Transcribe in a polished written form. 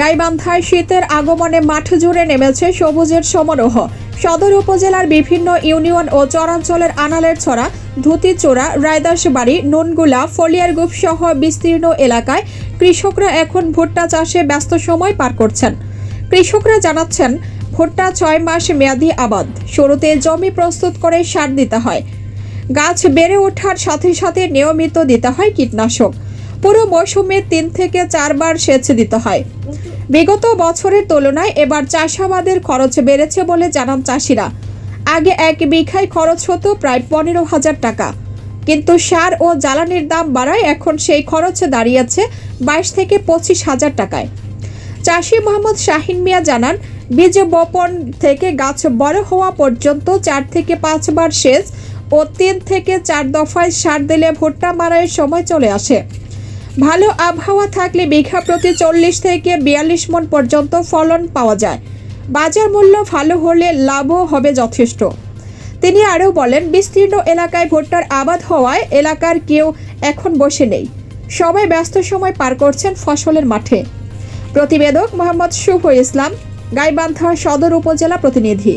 গাইবান্ধায় শীতের আগমনে মাঠ জুড়ে নেমেছে সবুজের সমারোহ। সদর উপজেলার বিভিন্ন ইউনিয়ন ও চরাঞ্চলের আনালের ছড়া, ধুতিচোড়া, রায়দাসবাড়ি, নুনগুলা, ফলিয়ারগুপ সহ বিস্তীর্ণ এলাকায় কৃষকরা এখন ভুট্টা চাষে ব্যস্ত সময় পার করছেন। কৃষকরা জানাচ্ছেন, ভুট্টা 6 মাস মেয়াদী আবাদ। শুরুতে জমি প্রস্তুত করে সার দিতে হয়। গাছ বেড়ে ওঠার সাথে সাথে নিয়মিত দিতে হয় কীটনাশক। পুরো মৌসুমে 3 থেকে 4 বার সেচ দিতে হয়। বিগত বছরের তুলনায় এবার চাষাবাদের খরচ বেড়েছে বলে জানান চাষিরা। আগে 1 বিঘায় খরচ হতো প্রায় 15,000 টাকা, কিন্তু সার ও জ্বালানির দাম বাড়ায় এখন সেই খরচ দাঁড়িয়েছে 22 থেকে 25,000 টাকায়। চাষি মোহাম্মদ শাহিন মিয়া জানান, বীজ বপন থেকে গাছ বড় হওয়া পর্যন্ত 4 থেকে 5 বার সেচ ও 3 থেকে 4 দফায় সার দিলে ভুট্টা মাড়াইয়ের সময় চলে আসে। ভালো আবহাওয়া থাকলে বিঘা প্রতি 40 থেকে 42 মণ পর্যন্ত ফলন পাওয়া যায়। বাজার মূল্য ভালো হলে লাভও হবে যথেষ্ট। তিনি আরও বলেন, বিস্তীর্ণ এলাকায় ভুট্টার আবাদ হওয়ায় এলাকার কেউ এখন বসে নেই। সবাই ব্যস্ত সময় পার করছেন ফসলের মাঠে। প্রতিবেদক মোহাম্মদ শুভ ইসলাম, গাইবান্ধা সদর উপজেলা প্রতিনিধি।